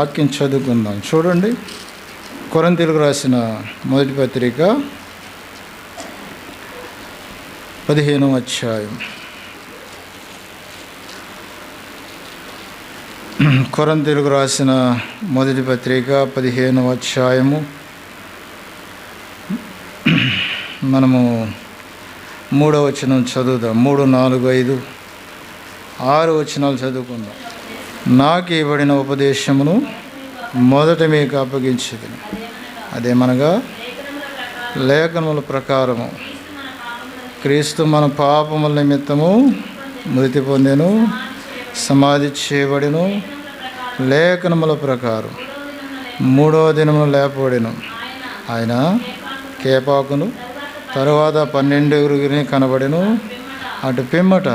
వాక్యం చదువుకుందాం. చూడండి, కొరింథీయులకు రాసిన మొదటి పత్రిక 15వ అధ్యాయం. కొరింథీయులకు రాసిన మొదటి పత్రిక 15వ అధ్యాయము. మనము 3వ వచనం చదువుదాం. 3, 4, 5, 6 వచనాలు చదువుకుందాం. నాకు ఇవ్వబడిన ఉపదేశమును మొదట మీకు అప్పగించేది, అదేమనగా లేఖనముల ప్రకారము క్రీస్తు మన పాపముల నిమిత్తము మృతి పొందెను, సమాధి చేయబడెను, లేఖనముల ప్రకారం 3వ దినమున లేపబడెను. ఆయన కేపాకును తరువాత 12 కనబడెను. అటు పిమ్మట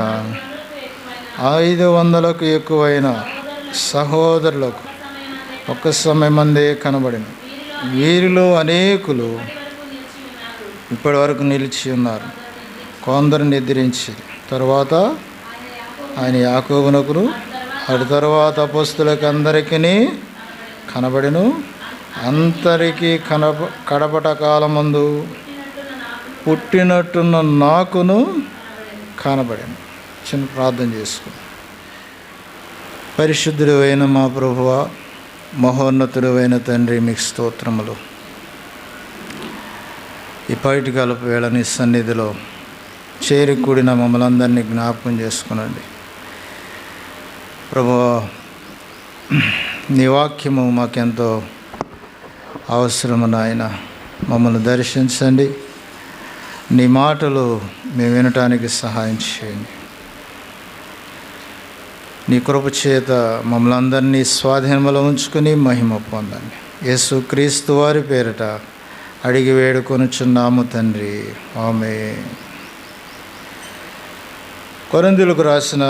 500కు ఎక్కువైన సహోదరులకు ఒక్క సమయమందే కనబడెను. వీరిలో అనేకులు ఇప్పటి వరకు నిలిచి ఉన్నారు, కొందరు నిద్రించి. తరువాత ఆయన యాకోబునకును అటు తరువాత అపోస్తలులకు అందరికీ కనబడెను. అందరికీ కడపట కాలమందు పుట్టినట్టున్న నాకును కనబడెను. చిన్న ప్రార్థన చేసుకుని. పరిశుద్ధుడు అయిన మా ప్రభువా, మహోన్నతుడు అయిన తండ్రి, మీకు స్తోత్రములు. ఈ పైటికాలపు వేళ నీ సన్నిధిలో చేరి కూడిన మమ్మల్ని అందరినీ జ్ఞాపకం చేసుకునండి ప్రభువా. నీ వాక్యము మాకెంతో అవసరము నాయన. మమ్మల్ని దర్శించండి, నీ మాటలు మేము వినటానికి సహాయం చేయండి. నీ కృప చేత మమ్మల్ని అందరినీ స్వాధీనంలో ఉంచుకొని మహిమ పొందండి. యేసు క్రీస్తు వారి పేరిట అడిగి వేడుకొనుచున్నాము తండ్రి, ఆమేన్. కొరింథీయులకు రాసిన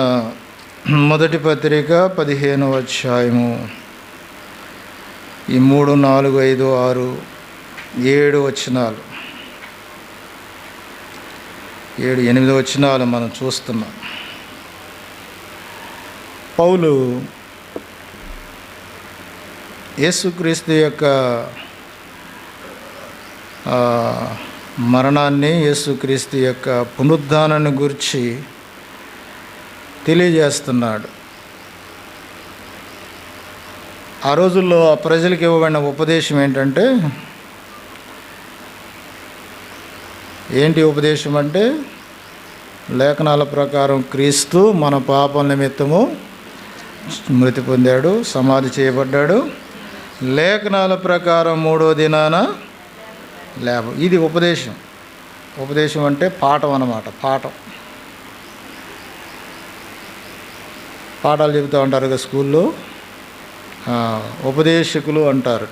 మొదటి పత్రిక 15వ అధ్యాయము. ఈ 3, 4, 5, 6, 7 వచనాలు, 7, 8 వచనాలు మనం చూస్తున్నాం. పౌలు యేసుక్రీస్తు యొక్క మరణాన్ని, యేసుక్రీస్తు యొక్క పునరుద్ధానాన్ని గురించి తెలియజేస్తున్నాడు. ఆ రోజుల్లో ఆ ప్రజలకు ఇవ్వబడిన ఉపదేశం ఏంటంటే, ఏంటి ఉపదేశం అంటే, లేఖనాల ప్రకారం క్రీస్తు మన పాపల నిమిత్తము మృతి పొందాడు, సమాధి చేయబడ్డాడు, లేఖనాల ప్రకారం 3వ దినాన లేవ. ఇది ఉపదేశం. ఉపదేశం అంటే పాఠం అన్నమాట. పాఠాలు చెబుతూ ఉంటారు కదా స్కూల్లో, ఉపదేశకులు అంటారు,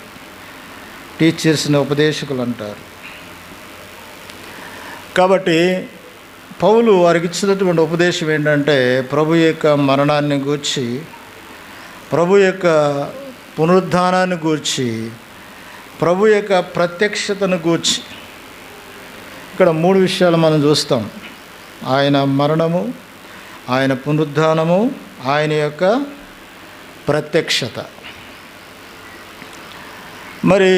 టీచర్స్ని ఉపదేశకులు అంటారు. కాబట్టి పౌలు వారికి ఇచ్చినటువంటి ఉపదేశం ఏంటంటే, ప్రభు యొక్క మరణాన్ని గూర్చి, ప్రభు యొక్క పునరుద్ధానాన్ని గూర్చి, ప్రభు యొక్క ప్రత్యక్షతను గూర్చి. ఇక్కడ 3 విషయాలు మనం చూస్తాం: ఆయన మరణము, ఆయన పునరుద్ధానము, ఆయన యొక్క ప్రత్యక్షత. మరి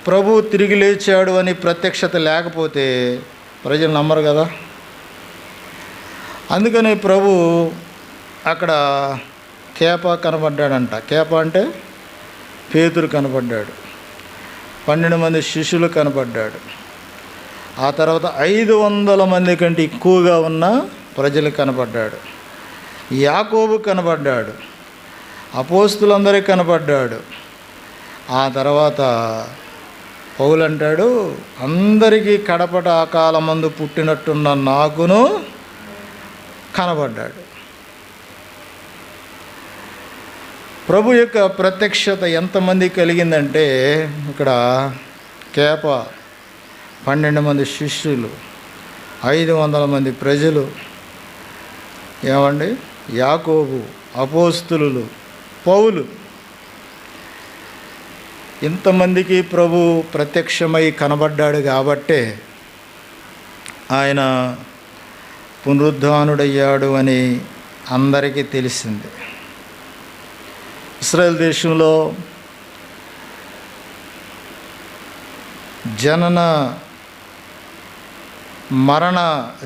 ప్రభు తిరిగి లేచాడు అని ప్రత్యక్షత లేకపోతే ప్రజలు నమ్మరు కదా. అందుకని ప్రభు అక్కడ కేప కనబడ్డాడంట. కేప అంటే పేతురు కనబడ్డాడు, 12 మంది శిష్యులు కనబడ్డాడు. ఆ తర్వాత 500 మంది కంటే ఎక్కువగా ఉన్న ప్రజలు కనబడ్డాడు. యాకోబు కనబడ్డాడు, అపోస్తులందరికీ కనబడ్డాడు. ఆ తర్వాత పౌలు అంటాడు, అందరికీ కడపట ఆ కాలమందు పుట్టినట్టున్న నాకును కనబడ్డాడు. ప్రభు యొక్క ప్రత్యక్షత ఎంతమంది కలిగిందంటే, ఇక్కడ కేప, 12 మంది శిష్యులు, 500 మంది ప్రజలు, ఏమండి, యాకోబు, అపోస్తులు, పౌలు, ఇంతమందికి ప్రభు ప్రత్యక్షమై కనబడ్డాడు. కాబట్టే ఆయన పునరుద్ధానుడయ్యాడు అని అందరికీ తెలిసింది. ఇశ్రాయేల్ దేశంలో జనన మరణ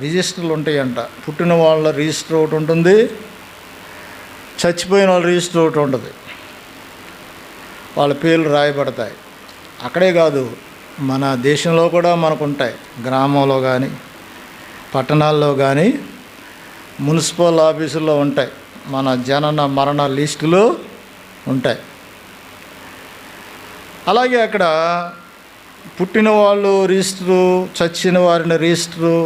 రిజిస్టర్లు ఉంటాయంట. పుట్టిన వాళ్ళ రిజిస్టర్ ఒకటి ఉంటుంది, చచ్చిపోయిన వాళ్ళ రిజిస్టర్ ఒకటి ఉంటుంది. వాళ్ళ పేర్లు రాయబడతాయి. అక్కడే కాదు, మన దేశంలో కూడా మనకు ఉంటాయి. గ్రామంలో కానీ పట్టణాల్లో కానీ మున్సిపల్ ఆఫీసుల్లో ఉంటాయి. మన జనన మరణ లిస్టులు ఉంటాయి. అలాగే అక్కడ పుట్టిన వాళ్ళు రిజిస్టరు, చచ్చిన వారిని రిజిస్టరు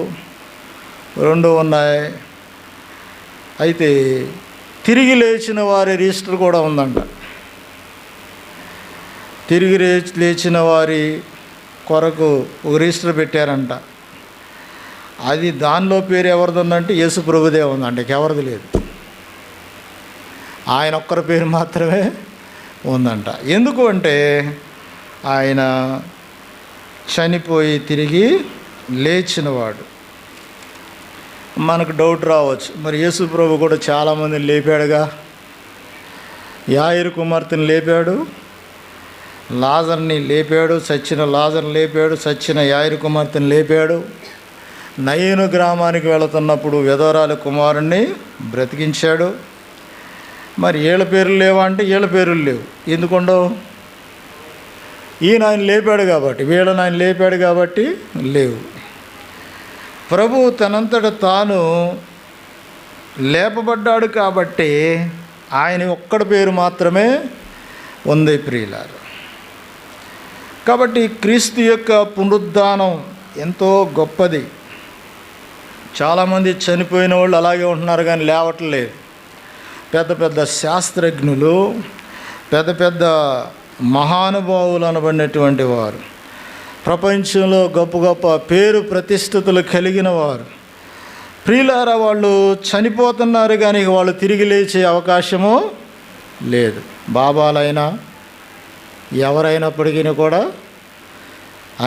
రెండు ఉన్నాయి. అయితే తిరిగి లేచిన వారి రిజిస్టర్ కూడా ఉందంట. తిరిగి లేచిన వారి కొరకు ఒక రిజిస్టర్ పెట్టారంట. అది దానిలో పేరు ఎవరిది ఉందంటే యేసు ప్రభుదే ఉందంట, ఎవరిది లేదు. ఆయన ఒక్కరి పేరు మాత్రమే ఉందంట. ఎందుకు అంటే ఆయన చనిపోయి తిరిగి లేచినవాడు. మనకు డౌట్ రావచ్చు, మరి యేసు ప్రభు కూడా చాలామందిని లేపాడుగా. యాయిరు కుమార్తెని లేపాడు, లాజర్ని లేపాడు, చచ్చిన లాజర్ని లేపాడు, చచ్చిన యాయిరు కుమార్తెని లేపాడు. నయీను గ్రామానికి వెళుతున్నప్పుడు విధవరాలి కుమారుణ్ణి బ్రతికించాడు. మరి ఏళ్ళ పేర్లు లేవా అంటే ఏళ్ళ పేర్లు లేవు. ఎందుకుండవు? ఈయన ఆయన లేపాడు కాబట్టి, వీళ్ళని ఆయన లేపాడు కాబట్టి లేవు. ప్రభు తనంతట తాను లేపబడ్డాడు కాబట్టి ఆయన ఒక్కడి పేరు మాత్రమే ఉంది ప్రియులారు. కాబట్టి క్రీస్తు యొక్క పునరుద్ధానం ఎంతో గొప్పది. చాలామంది చనిపోయిన వాళ్ళు అలాగే ఉంటున్నారు కానీ లేవట్లేదు. పెద్ద పెద్ద శాస్త్రజ్ఞులు, పెద్ద పెద్ద మహానుభావులు అనబడినటువంటి వారు, ప్రపంచంలో గొప్ప గొప్ప పేరు ప్రతిష్ఠితులు కలిగిన వారు ప్రియులారా, వాళ్ళు చనిపోతున్నారు కానీ వాళ్ళు తిరిగి లేచే అవకాశము లేదు. బాబాలైనా ఎవరైనప్పటికీ కూడా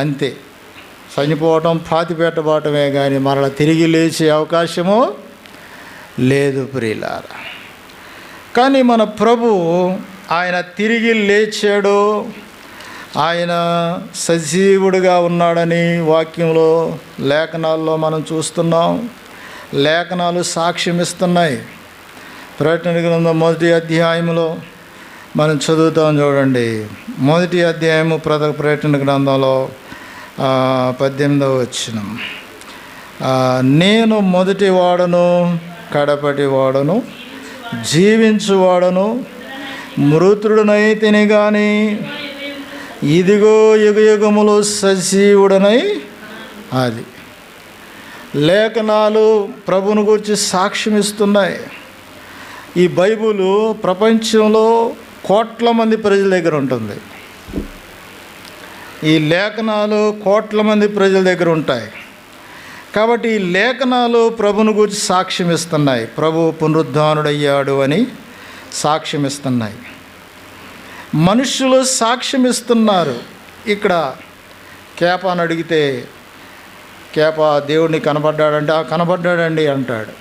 అంతే, చనిపోవటం పాతిపెట్టబోవటమే కానీ మరలా తిరిగి లేచే అవకాశము లేదు ప్రియులారా. కానీ మన ప్రభు ఆయన తిరిగి లేచాడు, ఆయన సజీవుడిగా ఉన్నాడని వాక్యంలో లేఖనాల్లో మనం చూస్తున్నాం. లేఖనాలు సాక్ష్యం ఇస్తున్నాయి. ప్రకటన గ్రంథం 1వ అధ్యాయంలో మనం చదువుతాం చూడండి. 1వ అధ్యాయము ప్రకటన గ్రంథంలో 18వ వచనం, నేను మొదటి వాడను కడపటి వాడను జీవించువాడను మృతుడునైతిని కానీ ఇదిగో యుగయుగములు సజీవుడనై. అది లేఖనాలు ప్రభువును గురించి సాక్ష్యం ఇస్తున్నాయి. ఈ బైబిలు ప్రపంచంలో కోట్ల మంది ప్రజల దగ్గర ఉంటుంది. ఈ లేఖనాలు కోట్ల మంది ప్రజల దగ్గర ఉంటాయి. కాబట్టి ఈ లేఖనాలు ప్రభువును గురించి సాక్ష్యం ఇస్తున్నాయి. ప్రభు పునరుద్ధానుడయ్యాడు అని సాక్ష్యం ఇస్తున్నాయి. మనుషులు సాక్ష్యం ఇస్తున్నారు. ఇక్కడ కేపాను అడిగితే కేపా దేవుడిని కనబడ్డాడంటే కనబడ్డాడండి అంటాడు.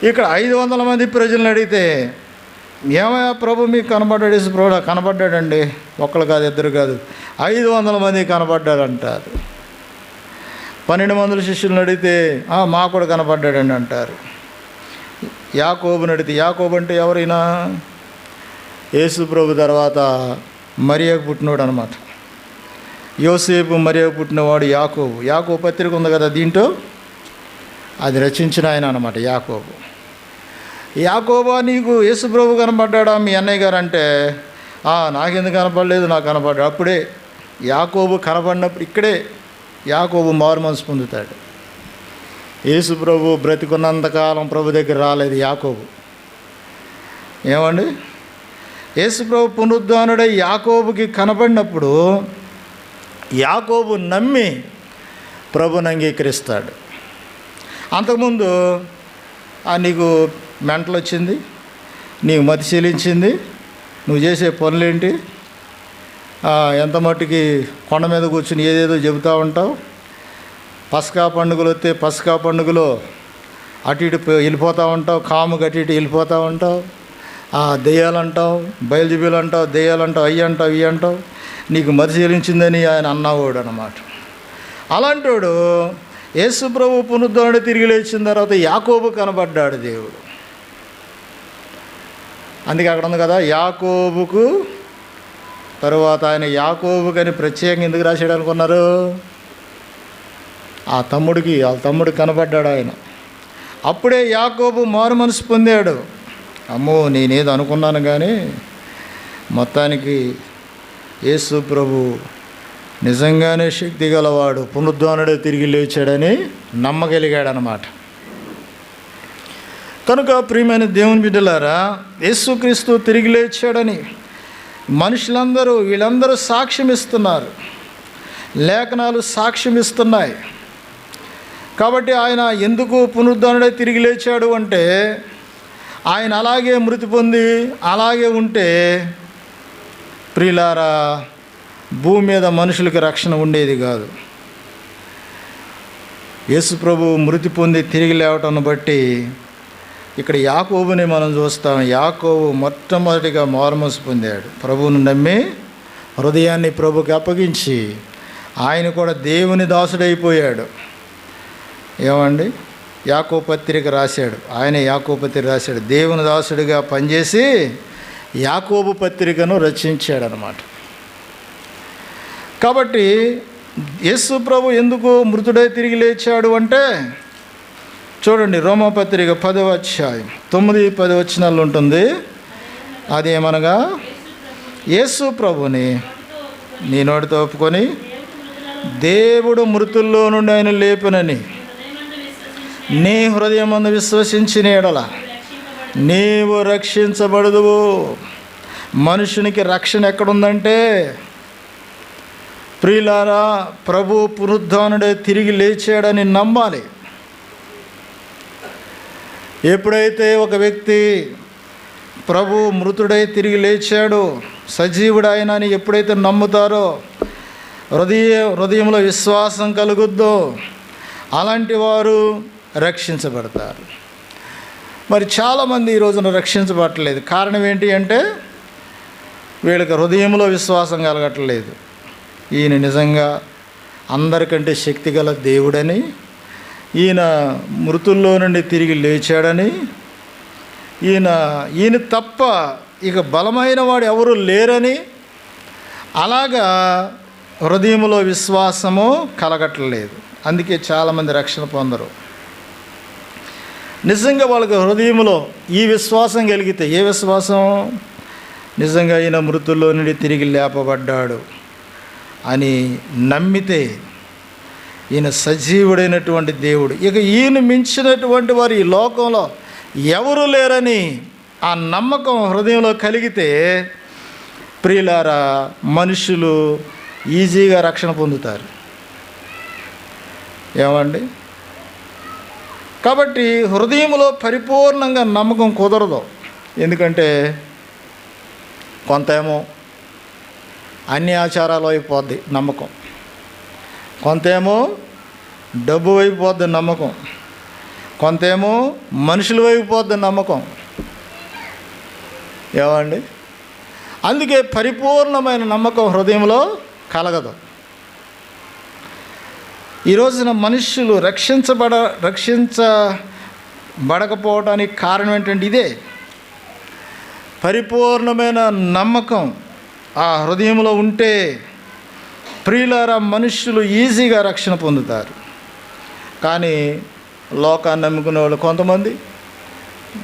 ఇక్కడ 500 మంది ప్రజలను అడిగితే ఏమయ్యా ప్రభు మీకు కనబడ్డాడు? ప్రభు కనబడ్డాడండి, ఒక్కరు కాదు ఇద్దరు కాదు 500 మంది కనబడ్డాడంటారు. 12 మంది శిష్యులను అడిగితే మాకు కూడా కనబడ్డాడండి అంటారు. యాకోబుని అడిగితే, యాకోబు అంటే ఎవరైనా యేసు ప్రభు తర్వాత మరియకు పుట్టినవాడు అనమాట. యోసేపు మరియకు పుట్టినవాడు యాకోబు. యాకోబు పత్రిక ఉంది కదా దీంట్లో, అది రచించిన ఆయన అనమాట యాకోబు. యాకోబా నీకు యేసు ప్రభు కనబడ్డాడా మీ అన్నయ్య గారు అంటే నాకెందుకు కనపడలేదు, నాకు కనపడ్డాడు. అప్పుడే యాకోబు కనపడినప్పుడు ఇక్కడే యాకోబు మారు మనసు పొందుతాడు. యేసు ప్రభు బ్రతికున్నంతకాలం ప్రభు దగ్గర రాలేదు యాకోబు. ఏమండి, యేసు ప్రభు పునరుద్ధానుడై యాకోబుకి కనపడినప్పుడు యాకోబు నమ్మి ప్రభుని అంగీకరిస్తాడు. అంతకుముందు నీకు మెంటలు వచ్చింది, నీకు మతి చెలించింది, నువ్వు చేసే పనులేంటి, ఎంత మట్టుకి కొండ మీద కూర్చుని ఏదేదో చెబుతూ ఉంటావు, పస్కా పండుగలు వస్తే పస్కా పండుగలో అటు ఇటు వెళ్ళిపోతూ ఉంటావు, కాముకి అటు ఇటు వెళ్ళిపోతూ ఉంటావు, దెయ్యాలంటావు, బయలుజీబీలు అంటావు, దెయ్యాలంటావు, అయ్యి అంటావు, ఇవి అంటావు, నీకు మరిశీలించిందని ఆయన అన్నవాడు అన్నమాట. అలాంటోడు యేసు ప్రభు పునరుద్ధరణ తిరిగి లేచిన తర్వాత యాకోబు కనబడ్డాడు దేవుడు. అందుకే అక్కడ ఉంది కదా, యాకోబుకు తరువాత ఆయన యాకోబుకని ప్రత్యేకంగా ఎందుకు రాశాడు అనుకున్నారు? వాళ్ళ తమ్ముడికి కనబడ్డాడు ఆయన. అప్పుడే యాకోబు మారు మనసు పొందాడు. అమ్మో, నేనేదో అనుకున్నాను కానీ మొత్తానికి యేసు ప్రభు నిజంగానే శక్తి గలవాడు, పునరుద్ధరణుడే తిరిగి లేచాడని నమ్మగలిగాడనమాట. కనుక ప్రియమైన దేవుని బిడ్డలారా, యేసుక్రీస్తు తిరిగి లేచాడని వీళ్ళందరూ సాక్ష్యం ఇస్తున్నారు, లేఖనాలు సాక్ష్యం ఇస్తున్నాయి. కాబట్టి ఆయన ఎందుకు పునరుద్ధరణుడే తిరిగి లేచాడు అంటే, ఆయన అలాగే మృతి పొంది అలాగే ఉంటే ప్రియులారా భూమి మీద మనుషులకు రక్షణ ఉండేది కాదు. యేసు ప్రభు మృతి పొంది తిరిగి లేవటాన్ని బట్టి ఇక్కడ యాకోబుని మనం చూస్తాం. యాకోబు మొట్టమొదటిగా మారుమనసు పొందాడు, ప్రభువును నమ్మి హృదయాన్ని ప్రభుకి అప్పగించి ఆయన కూడా దేవుని దాసుడైపోయాడు. ఏమండి, యాకోబు పత్రిక రాశాడు, ఆయనే యాకోబు పత్రిక రాశాడు. దేవుని దాసుడిగా పనిచేసి యాకోబు పత్రికను రచించాడనమాట. కాబట్టి యేసు ప్రభు ఎందుకు మృతుడై తిరిగి లేచాడు అంటే, చూడండి రోమాపత్రిక 10వ అధ్యాయం 9-10 వచనాలు ఉంటుంది. అదేమనగా, యేసు ప్రభుని నీ నోటితో ఒప్పుకొని దేవుడు మృతుల్లో నుండి ఆయన లేపునని నీ హృదయమందు విశ్వసించిన యెడల నీవు రక్షించబడదువు. మనుషునికి రక్షణ ఎక్కడుందంటే, ప్రియులారా, ప్రభు పునరుద్ధరణుడే తిరిగి లేచాడని నమ్మాలి. ఎప్పుడైతే ఒక వ్యక్తి ప్రభు మృతుడై తిరిగి లేచాడు, సజీవుడాయన అని ఎప్పుడైతే నమ్ముతారో, హృదయంలో విశ్వాసం కలుగుద్దో, అలాంటి వారు రక్షించబడతారు. మరి చాలామంది ఈ రోజున రక్షించబడట్లేదు. కారణం ఏంటి అంటే, వీళ్ళకి హృదయంలో విశ్వాసం కలగట్లేదు. ఈయన నిజంగా అందరికంటే శక్తి గల దేవుడని, ఈయన మృతుల్లో నుండి తిరిగి లేచాడని, ఈయన తప్ప ఇక బలమైన వాడు ఎవరు లేరని, అలాగా హృదయంలో విశ్వాసము కలగట్లేదు. అందుకే చాలామంది రక్షణ పొందరు. నిజంగా వాళ్ళకి హృదయంలో ఈ విశ్వాసం కలిగితే, ఏ విశ్వాసం? నిజంగా ఈయన మృతుల్లో నుండి తిరిగి లేపబడ్డాడు అని నమ్మితే, ఈయన సజీవుడైనటువంటి దేవుడు, ఇక ఈయన మించినటువంటి వారు ఈ లోకంలో ఎవరు లేరని ఆ నమ్మకం హృదయంలో కలిగితే, ప్రియులారా, మనుషులు ఈజీగా రక్షణ పొందుతారు. ఏమండి? కాబట్టి హృదయంలో పరిపూర్ణంగా నమ్మకం కుదరదు. ఎందుకంటే కొంతేమో అన్ని ఆచారాల వైపు పోద్ది నమ్మకం, కొంతేమో డబ్బు వైపు పోద్ది నమ్మకం, కొంతేమో మనుషుల వైపు పోద్ది నమ్మకం. ఏమండి? అందుకే పరిపూర్ణమైన నమ్మకం హృదయంలో కలగదు. ఈ రోజున మనుషులు రక్షించబడకపోవడానికి కారణం ఏంటంటే ఇదే, పరిపూర్ణమైన నమ్మకం ఆ హృదయంలో ఉంటే ప్రియులారా మనుషులు ఈజీగా రక్షణ పొందుతారు. కానీ లోకాన్ని నమ్ముకునే వాళ్ళు కొంతమంది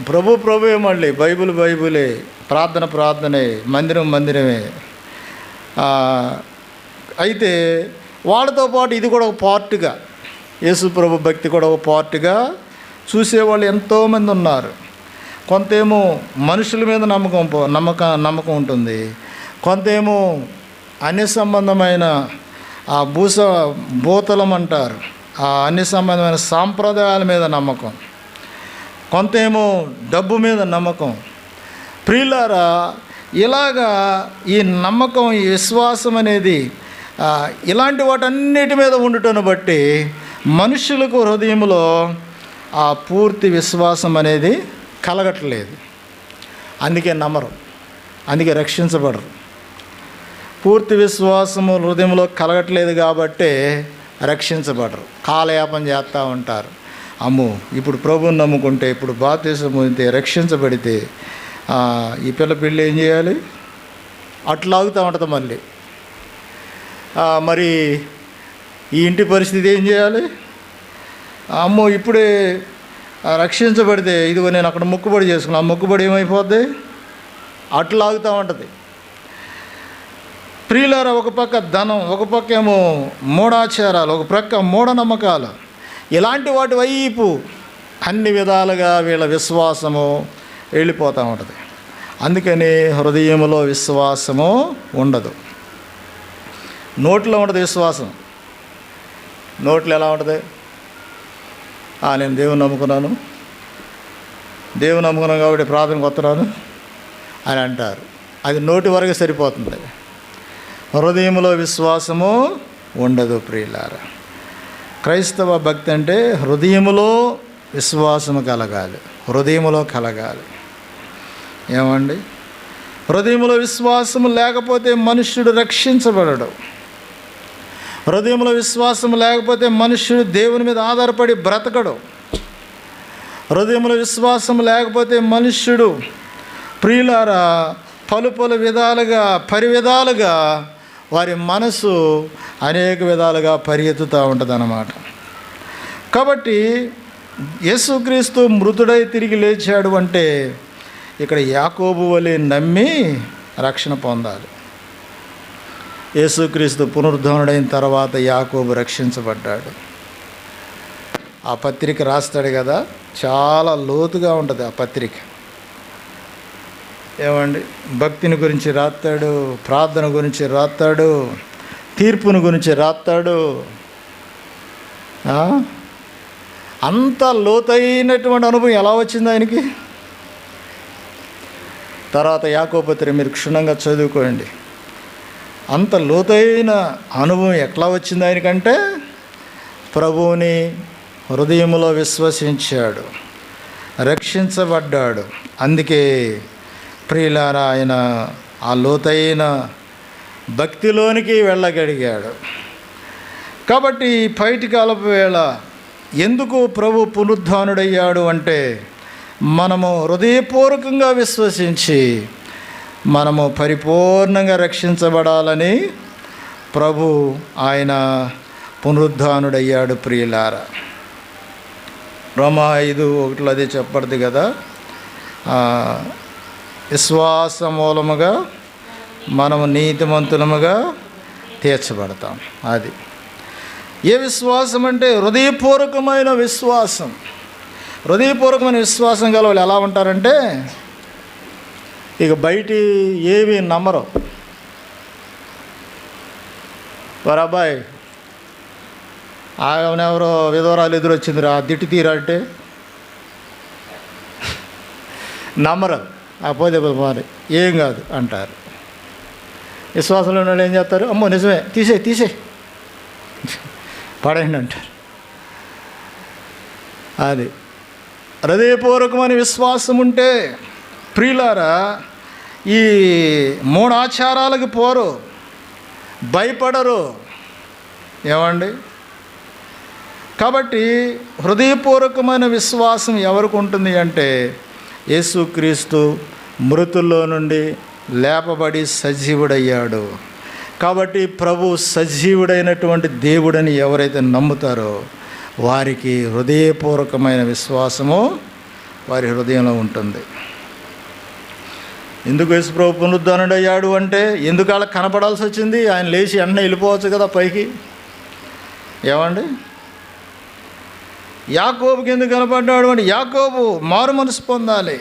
ప్రభువే, మళ్ళీ బైబిలే, ప్రార్థనే, మందిరమే. అయితే వాళ్ళతో పాటు ఇది కూడా ఒక పార్ట్గా, యేసు ప్రభు భక్తి కూడా ఒక పార్ట్గా చూసేవాళ్ళు ఎంతోమంది ఉన్నారు. కొంతేమో మనుషుల మీద నమ్మకం ఉంటుంది, కొంతేమో అన్య సంబంధమైన ఆ భూతలం అంటారు, ఆ అన్య సంబంధమైన సాంప్రదాయాల మీద నమ్మకం, కొంతేమో డబ్బు మీద నమ్మకం. ప్రియులారా, ఇలాగా ఈ నమ్మకం, ఈ విశ్వాసం అనేది ఇలాంటి వాటన్నిటి మీద ఉండటం బట్టి మనుషులకు హృదయంలో ఆ పూర్తి విశ్వాసం అనేది కలగట్లేదు. అందుకే నమ్మరు, అందుకే రక్షించబడరు. పూర్తి విశ్వాసము హృదయంలో కలగట్లేదు కాబట్టే రక్షించబడరు. కాలయాపన చేస్తూ ఉంటారు. అమ్మో ఇప్పుడు ప్రభువుని నమ్ముకుంటే, ఇప్పుడు బాప్తిసం పొందితే, రక్షించబడితే ఈ పిల్ల పెళ్ళి ఏం చేయాలి అట్లా ఆగుతూ ఉంటుంది. మళ్ళీ మరి ఈ ఇంటి పరిస్థితి ఏం చేయాలి, అమ్మో ఇప్పుడే రక్షించబడితే ఇదిగో నేను అక్కడ మొక్కుబడి చేసుకున్నాను, ఆ మొక్కుబడి ఏమైపోద్ది అట్లా ఆగుతూ ఉంటుంది. ప్రియులారా, ఒక పక్క ధనం, ఒక పక్క ఏమో మూఢాచారాలు, ఒక పక్క మూఢనమ్మకాలు, ఇలాంటి వాటి వైపు అన్ని విధాలుగా వీళ్ళ విశ్వాసము వెళ్ళిపోతూ ఉంటుంది. అందుకని హృదయంలో విశ్వాసము ఉండదు. నోట్లో ఉంటుంది విశ్వాసం. నోట్లో ఎలా ఉంటుంది, నేను దేవుని నమ్ముకున్నాను కాబట్టి ప్రార్థనకు వస్తున్నాను అని అంటారు. అది నోటి వరకు సరిపోతుంది. హృదయంలో విశ్వాసము ఉండదు. ప్రియులారా, క్రైస్తవ భక్తి అంటే హృదయములో విశ్వాసము కలగాలి, హృదయములో కలగాలి. ఏమండి, హృదయంలో విశ్వాసము లేకపోతే మనుష్యుడు రక్షించబడడు. హృదయంలో విశ్వాసం లేకపోతే మనుష్యుడు దేవుని మీద ఆధారపడి బ్రతకడు. హృదయంలో విశ్వాసం లేకపోతే మనుష్యుడు ప్రియులారా పలు విధాలుగా పరివిధాలుగా వారి మనసు అనేక విధాలుగా పరిగెత్తుతూ ఉంటుంది అన్నమాట. కాబట్టి యేసుక్రీస్తు మృతుడై తిరిగి లేచాడు అంటే ఇక్కడ యాకోబు వలె నమ్మి రక్షణ పొందాలి. యేసుక్రీస్తు పునరుద్ధరణుడైన తర్వాత యాకోబు రక్షించబడ్డాడు. ఆ పత్రిక రాస్తాడు కదా, చాలా లోతుగా ఉంటుంది ఆ పత్రిక. ఏమండి, భక్తిని గురించి రాస్తాడు, ప్రార్థన గురించి రాస్తాడు, తీర్పుని గురించి రాస్తాడు. అంత లోతైనటువంటి అనుభవం ఎలా వచ్చింది ఆయనకి? తర్వాత యాకోబు పత్రిక మీరు క్షుణ్ణంగా చదువుకోండి. అంత లోతైన అనుభవం ఎట్లా వచ్చింది ఆయనకంటే ప్రభువుని హృదయంలో విశ్వసించాడు, రక్షించబడ్డాడు. అందుకే ప్రియులారా ఆయన ఆ లోతైన భక్తిలోనికి వెళ్ళగలిగాడు. కాబట్టి పైటి కాలపు వేళ ఎందుకు ప్రభు పునరుద్ధానుడయ్యాడు అంటే మనము హృదయపూర్వకంగా విశ్వసించి మనము పరిపూర్ణంగా రక్షించబడాలని ప్రభు ఆయన పునరుద్ధానుడయ్యాడు. ప్రియులారా, రోమా 5:1 అది చెప్పబడింది కదా, విశ్వాస మూలముగా మనము నీతిమంతులముగా తీర్చబడతాం. అది ఏ విశ్వాసం అంటే హృదయపూర్వకమైన విశ్వాసం. హృదయపూర్వకమైన విశ్వాసం గల వాళ్ళు ఎలా ఉంటారంటే ఇక బయటి ఏవి నమ్మరు. వారు అబ్బాయి ఎవరో విధవరాలు ఎదురొచ్చిందిరా దిట్టి తీరా అంటే నమ్మరు. పోతే మరి ఏం కాదు అంటారు. విశ్వాసంలో ఉన్న వాళ్ళు ఏం చేస్తారు, అమ్మో నిజమే తీసే పడేయండి అంటారు. అది హృదయపూర్వకమైన విశ్వాసం ఉంటే ప్రియులారా ఈ మూఢాచారాలకు పోరు, భయపడరు. ఏమండి, కాబట్టి హృదయపూర్వకమైన విశ్వాసం ఎవరికి ఉంటుంది అంటే యేసుక్రీస్తు మృతుల్లో నుండి లేపబడి సజీవుడయ్యాడు. కాబట్టి ప్రభు సజీవుడైనటువంటి దేవుడని ఎవరైతే నమ్ముతారో వారికి హృదయపూర్వకమైన విశ్వాసము వారి హృదయంలో ఉంటుంది. ఎందుకు యేసు ప్రభు పునరుద్ధరణుడయ్యాడు అంటే ఎందుకు అలా కనపడాల్సి వచ్చింది? ఆయన లేచి వెంటనే వెళ్ళిపోవచ్చు కదా పైకి. ఏమండి, యాకోబుకి ఎందుకు కనపడ్డాడు అంటే యాకోబు మారు మనసు పొందాలి,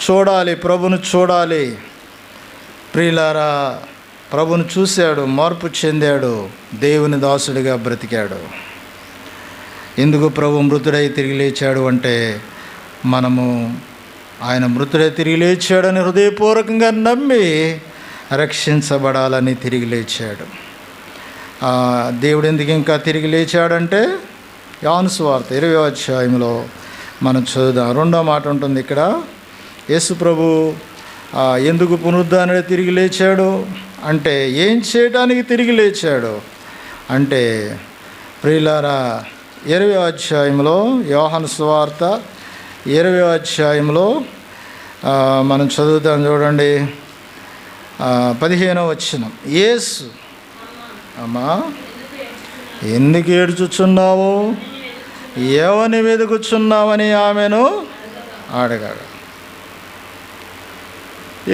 చూడాలి, ప్రభును చూడాలి. ప్రియులారా, ప్రభును చూశాడు, మార్పు చెందాడు, దేవుని దాసుడిగా బ్రతికాడు. ఎందుకు ప్రభు మృతుడై తిరిగి లేచాడు అంటే మనము ఆయన మృతుడై తిరిగి లేచాడని హృదయపూర్వకంగా నమ్మి రక్షించబడాలని తిరిగి లేచాడు. దేవుడు ఎందుకు ఇంకా తిరిగి లేచాడంటే యోహాను సువార్త 20వ అధ్యాయంలో మనం చదువుదాం. 2వ మాట ఉంటుంది ఇక్కడ, యేసు ప్రభు ఎందుకు పునరుద్ధానుడే తిరిగి లేచాడు అంటే, ఏం చేయడానికి తిరిగి లేచాడు అంటే, ప్రియులారా 20వ అధ్యాయంలో, యోహాను సువార్త 20వ అధ్యాయంలో మనం చదువుతాం చూడండి. 15వ వచనం. యేసు, అమ్మా ఎందుకు ఏడ్చుచున్నావు, ఎవరిని వెతుకుచున్నావని ఆమెను అడగాడు.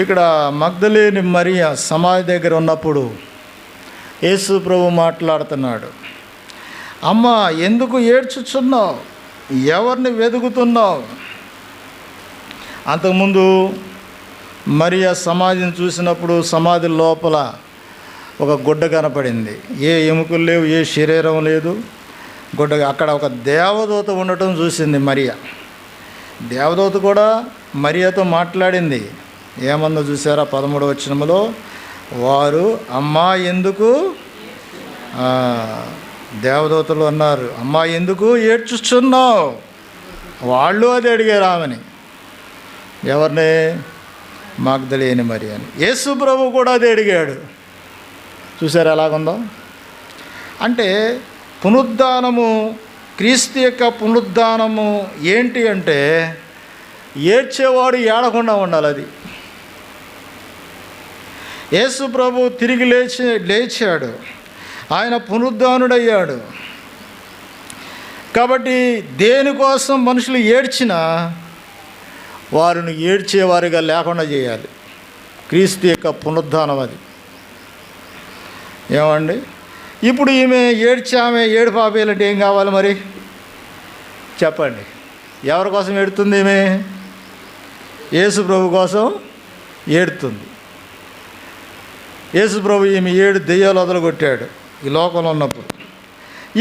ఇక్కడ మగ్దలేని మరియ సమాధి దగ్గర ఉన్నప్పుడు యేసు ప్రభు మాట్లాడుతున్నాడు. అమ్మా ఎందుకు ఏడ్చుచున్నావు, ఎవరిని వెతుకుతున్నావు? అంతకుముందు మరియ సమాధిని చూసినప్పుడు సమాధి లోపల ఒక గుడ్డ కనపడింది. ఏ ఎముకలు లేవు, ఏ శరీరం లేదు, గుడ్డ. అక్కడ ఒక దేవదూత ఉండటం చూసింది మరియ. దేవదూత కూడా మరియతో మాట్లాడింది. ఏమన్నా చూసారా? 13వ వచనంలో వారు, అమ్మా ఎందుకు, దేవదూతలు అన్నారు, అమ్మా ఎందుకు ఏడ్చుచున్నావు? వాళ్ళు అది అడిగారు ఆమెని. ఎవరిని? మగ్దలేని మరియని. యేసు ప్రభు కూడా అది అడిగాడు. చూసారా ఎలాగుందో? అంటే పునరుద్ధానము, క్రీస్తు యొక్క పునరుద్ధానము ఏంటి అంటే, ఏడ్చేవాడు ఏడకుండా ఉండాలి. అది యేసు ప్రభు తిరిగి లేచాడు, ఆయన పునరుద్ధానుడయ్యాడు. కాబట్టి దేనికోసం మనుషులు ఏడ్చినా వారిని ఏడ్చేవారిగా లేకుండా చేయాలి. క్రీస్తు యొక్క పునరుద్ధానం అది. ఏమండి, ఇప్పుడు ఈమె ఏడ్చామె, ఏడు పాపేయాలంటే ఏం కావాలి మరి చెప్పండి? ఎవరి కోసం ఏడుతుంది ఈమె? యేసు ప్రభు కోసం ఏడుతుంది. యేసు ప్రభు ఈమె 7 దెయ్యాలు వదలగొట్టాడు ఈ లోకంలో ఉన్నప్పుడు.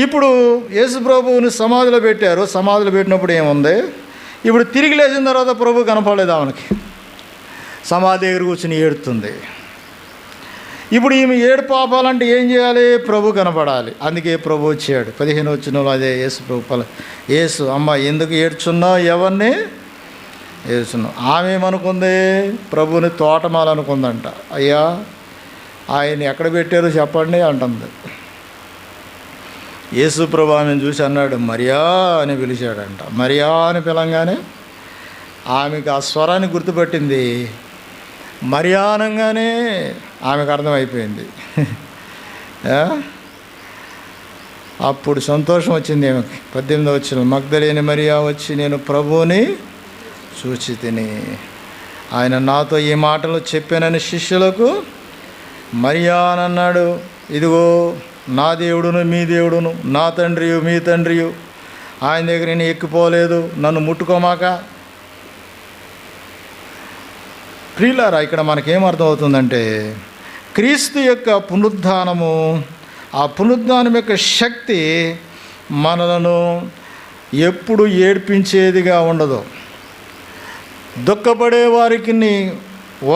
ఇప్పుడు యేసు ప్రభువుని సమాధిలో పెట్టారు. సమాధిలో పెట్టినప్పుడు ఏముంది? ఇప్పుడు తిరిగి లేచిన తర్వాత ప్రభు కనపడలేదు ఆమెకి. సమాధి దగ్గర కూర్చుని ఏడుతుంది. ఇప్పుడు ఈమె ఏడు పాపాలంటే ఏం చేయాలి? ప్రభు కనపడాలి. అందుకే ప్రభు వచ్చాడు. 15వ వచనంలో అదే యేసు ప్రభు యేసు, అమ్మ ఎందుకు ఏడ్చున్నావు, ఎవరిని ఏడ్చున్నావు? ఆమె ఏమనుకుంది? ప్రభుని తోటమాలనుకుందంట. అయ్యా ఆయన ఎక్కడ పెట్టారో చెప్పండి అంటుంది. యేసు ప్రభు ఆమెను చూసి అన్నాడు, మరియా అని పిలిచాడంట. మరియా అని పిలంగానే ఆమెకు ఆ స్వరాన్ని గుర్తుపట్టింది. మరియా అనగానే ఆమెకు అర్థమైపోయింది. అప్పుడు సంతోషం వచ్చింది ఆమెకి. 18వ వచనం. మగ్దలేని మరియా వచ్చి, నేను ప్రభువుని చూచి తిని ఆయన నాతో ఈ మాటలు చెప్పానని శిష్యులకు మరియా అని అన్నాడు. ఇదిగో నా దేవుడును మీ దేవుడును, నా తండ్రియు మీ తండ్రియు, ఆయన దగ్గర నేను ఎక్కిపోలేదు, నన్ను ముట్టుకోమాక. ప్రియులారా, ఇక్కడ మనకేమర్థం అవుతుందంటే, క్రీస్తు యొక్క పునరుద్ధానము, ఆ పునరుద్ధానం యొక్క శక్తి మనలను ఎప్పుడు ఏడ్పించేదిగా ఉండదు, దుఃఖపడే వారికి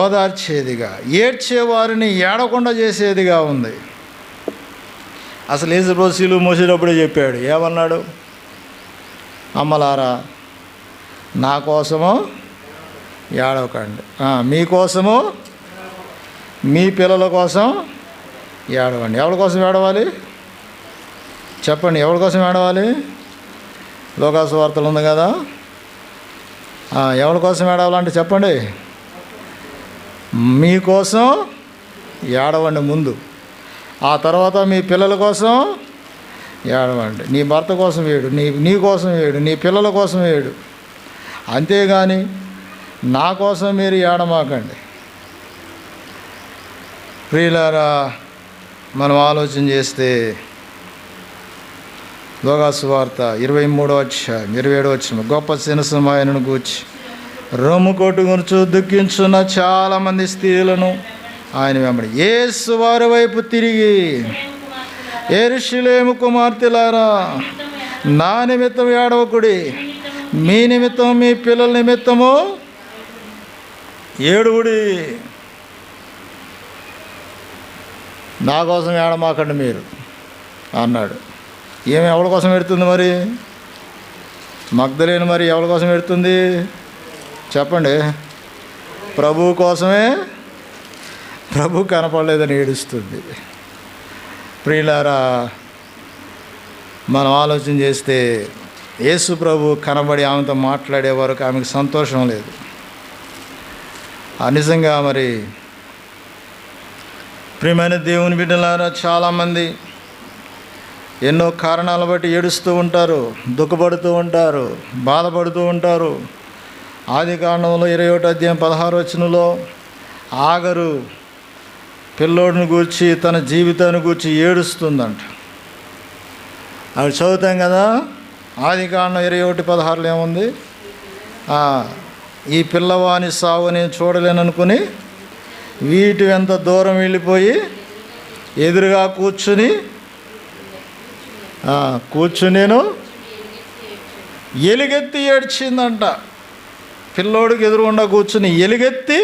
ఓదార్చేదిగా, ఏడ్చేవారిని ఏడకుండా చేసేదిగా ఉంది. అసలు యేసు ప్రభు శిలువ మోసేటప్పుడే చెప్పాడు. ఏమన్నాడు? అమ్మలారా నా కోసము ఏడవకండి, మీకోసము మీ పిల్లల కోసం ఏడవండి. ఎవరి కోసం ఏడవాలి చెప్పండి? ఎవరి కోసం ఏడవాలి? లోకాసు వార్తలు ఉంది కదా. ఎవరి కోసం ఏడవాలంటే చెప్పండి? మీకోసం ఏడవండి ముందు, ఆ తర్వాత మీ పిల్లల కోసం ఏడవండి. నీ భర్త కోసం ఏడు, నీ కోసం ఏడు, నీ పిల్లల కోసం ఏడు. అంతేగాని నా కోసం మీరు ఏడమాకండి. ప్రియులారా, మనం ఆలోచన చేస్తే లోకాసు వార్త 23వ అధ్యాయం 27వ వచనం. గొప్ప సినసమాయనను గూర్చి రొమ్ము కొట్టుకొనుచు దుఃఖించున్న చాలామంది స్త్రీలను ఆయన వెంబడి యేసు వారి వైపు తిరిగి, యెరూషలేము కుమార్తెలారా, నా నిమిత్తం ఏడవకుడి, మీ నిమిత్తం మీ పిల్లల నిమిత్తము ఏడుగుడి. నా కోసం ఏడమాకండి మీరు అన్నాడు. ఏమి ఎవరి కోసం పెడుతుంది మరి? మగ్దలేని మరి ఎవరి కోసం పెడుతుంది చెప్పండి? ప్రభు కోసమే ప్రభు కనపడలేదని ఏడుస్తుంది. ప్రియులారా, మనం ఆలోచన చేస్తే యేసు ప్రభు కనబడి ఆమెతో మాట్లాడే వరకు ఆమెకు సంతోషం లేదు. నిజంగా మరి ప్రియమైన దేవుని బిడ్డలారా, చాలామంది ఎన్నో కారణాలు బట్టి ఏడుస్తూ ఉంటారు, దుఃఖపడుతూ ఉంటారు, బాధపడుతూ ఉంటారు. ఆదికాండంలో 21:16 ఆగరు పిల్లోడిని గూర్చి, తన జీవితాన్ని గూర్చి ఏడుస్తుందంట. అవి చదువుతాం కదా. ఆదికాండం 21:16 ఏముంది? ఈ పిల్లవాని సావు నేను చూడలేననుకుని వీటి ఎంత దూరం వెళ్ళిపోయి ఎదురుగా కూర్చుని నేను ఎలుగెత్తి ఏడ్చిందంట. పిల్లోడికి ఎదురుగుండా కూర్చుని ఎలుగెత్తి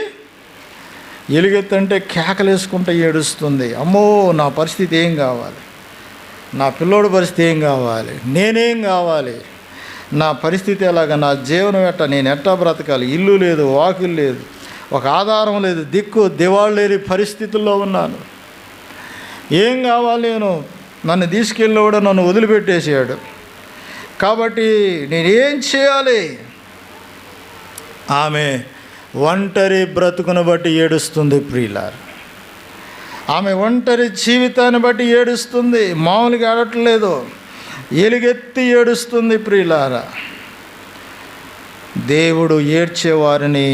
అంటే కేకలేసుకుంటూ ఏడుస్తుంది. అమ్మో, నా పరిస్థితి ఏం కావాలి, నా పిల్లోడి పరిస్థితి ఏం కావాలి, నేనేం కావాలి, నా పరిస్థితి ఎలాగ, నా జీవనం ఎట్టా, నేను ఎట్టా బ్రతకాలి, ఇల్లు లేదు, వాకిలు లేదు, ఒక ఆధారం లేదు, దిక్కు దివాళ్ళు లేని పరిస్థితుల్లో ఉన్నాను, ఏం కావాలి, నన్ను తీసుకెళ్ళి కూడా నన్ను వదిలిపెట్టేసాడు, కాబట్టి నేనేం చేయాలి? ఆమె ఒంటరి బ్రతుకును బట్టి ఏడుస్తుంది ప్రియులారా. ఆమె ఒంటరి జీవితాన్ని బట్టి ఏడుస్తుంది, మామూలుగా ఏడట్లేదు, ఎలుగెత్తి ఏడుస్తుంది ప్రియులారా. దేవుడు ఏడ్చేవారిని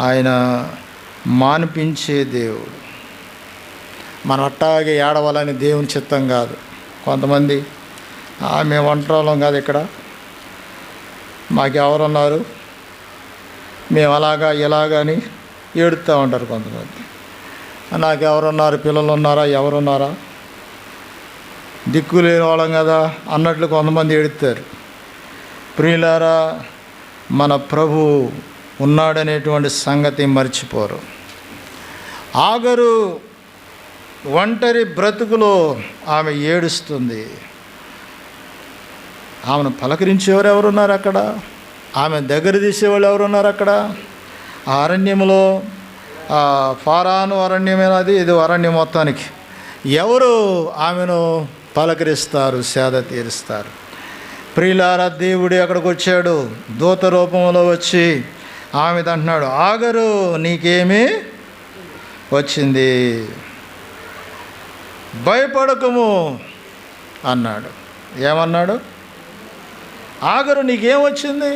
ఆయన మాన్పించే దేవుడు. మనం అట్టాగే ఏడవాలని దేవుని చిత్తం కాదు. కొంతమంది మేము ఒంటరిలం కాదు, ఇక్కడ మాకెవరున్నారు, మేము అలాగా ఇలాగని ఏడుస్తూ ఉంటారు కొంతమంది. నాకెవరున్నారు, పిల్లలు ఉన్నారా, ఎవరున్నారా, దిక్కు లేని వాళ్ళం కదా అన్నట్లు కొంతమంది ఏడుస్తారు. ప్రియులారా, మన ప్రభు ఉన్నాడనేటువంటి సంగతి మర్చిపోరు. ఆగరు ఒంటరి బ్రతుకులో ఆమె ఏడుస్తుంది. ఆమెను పలకరించేవారు ఎవరున్నారు అక్కడ? ఆమె దగ్గర తీసేవాళ్ళు ఎవరున్నారు అక్కడ? ఆ అరణ్యంలో ఫారాను అరణ్యమేనది, ఇది అరణ్యం మొత్తానికి ఎవరు ఆమెను పలకరిస్తారు, సేద తీరుస్తారు? ప్రియులారా, దేవుడే అక్కడికి వచ్చాడు, దూత రూపంలో వచ్చి ఆమెతో అంటున్నాడు, ఆగరు నీకేమి వచ్చింది, భయపడకము అన్నాడు. ఏమన్నాడు? ఆగరు నీకేం వచ్చింది,